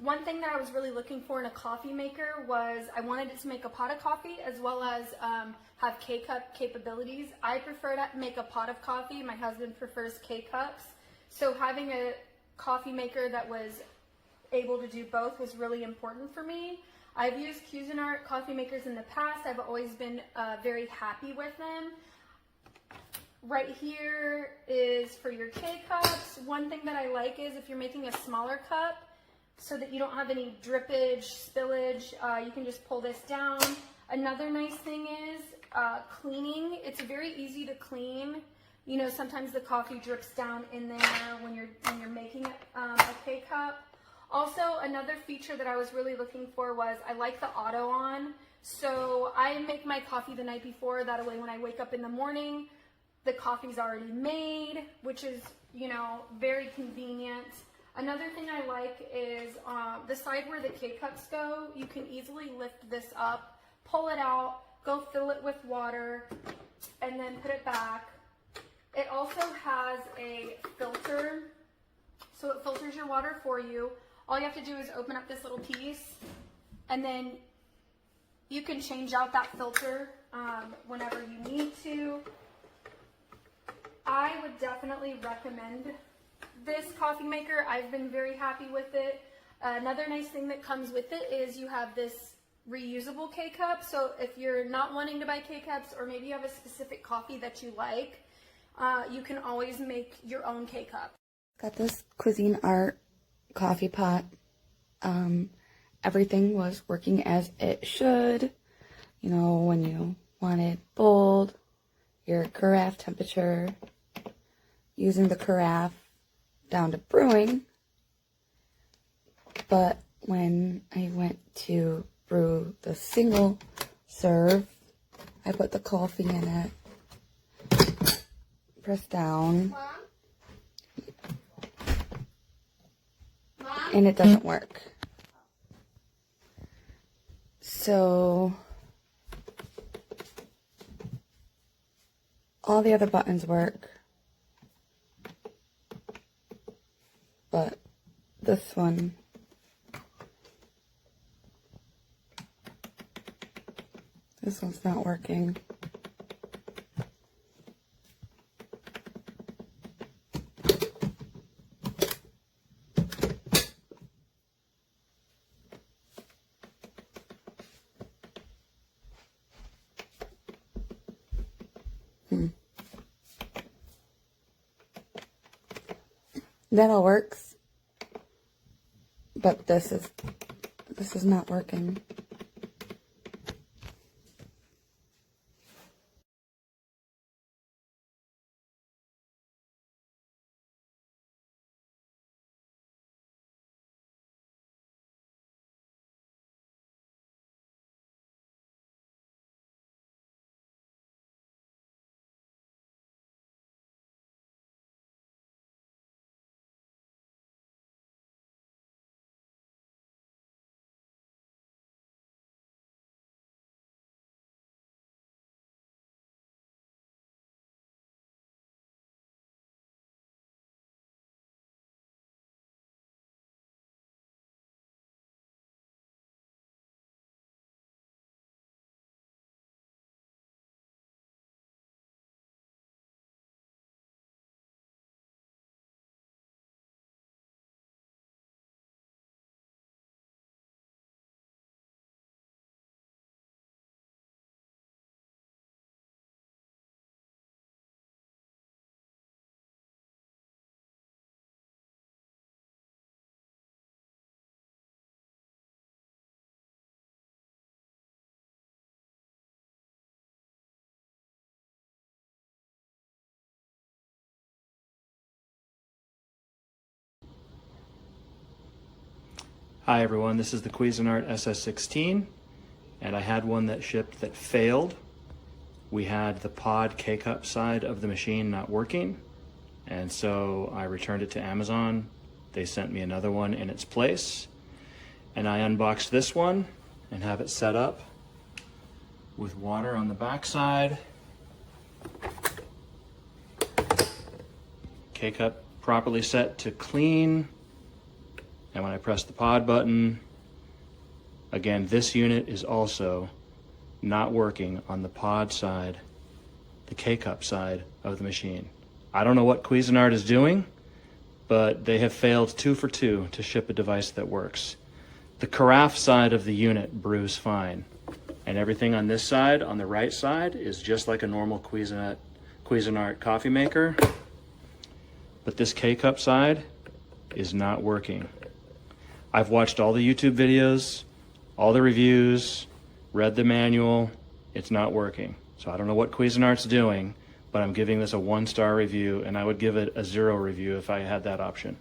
One thing that I was really looking for in a coffee maker was I wanted it to make a pot of coffee as well as have K-cup capabilities. I prefer to make a pot of coffee. My husband prefers K-cups. So having a coffee maker that was able to do both was really important for me. I've used Cuisinart coffee makers in the past. I've always been very happy with them. Right here is for your K-cups. One thing that I like is if you're making a smaller cup, so that you don't have any drippage, spillage, you can just pull this down. Another nice thing is cleaning. It's very easy to clean. You know, sometimes the coffee drips down in there when you're making a K-cup. Also, another feature that I was really looking for was I like the auto on. So I make my coffee the night before. That way when I wake up in the morning, the coffee's already made, which is, you know, very convenient. Another thing I like is the side where the K-cups go, you can easily lift this up, pull it out, go fill it with water, and then put it back. It also has a filter, so it filters your water for you. All you have to do is open up this little piece, and then you can change out that filter whenever you need to. I would definitely recommend this coffee maker. I've been very happy with it. Another nice thing that comes with it is you have this reusable K-cup. So if you're not wanting to buy K-cups, or maybe you have a specific coffee that you like, you can always make your own K-cup. Got this Cuisinart coffee pot. Everything was working as it should. You know, when you want it bold, your carafe temperature, using the carafe down to brewing. But when I went to brew the single serve, I put the coffee in it, press down, and it doesn't work. So all the other buttons work, but this one's not working. That all works, but this is not working. Hi everyone, this is the Cuisinart SS16, and I had one that shipped that failed. We had the pod K-cup side of the machine not working, and so I returned it to Amazon. They sent me another one in its place, and I unboxed this one and have it set up with water on the back side. K-cup properly set to clean. And when I press the pod button, again, this unit is also not working on the pod side, the K-cup side of the machine. I don't know what Cuisinart is doing, but they have failed 2 for 2 to ship a device that works. The Carafe side of the unit brews fine, and everything on this side, on the right side, is just like a normal Cuisinart coffee maker, but this K-cup side is not working. I've watched all the YouTube videos, all the reviews, read the manual. It's not working. So I don't know what Cuisinart's doing, but I'm giving this a 1-star review, and I would give it a 0 review if I had that option.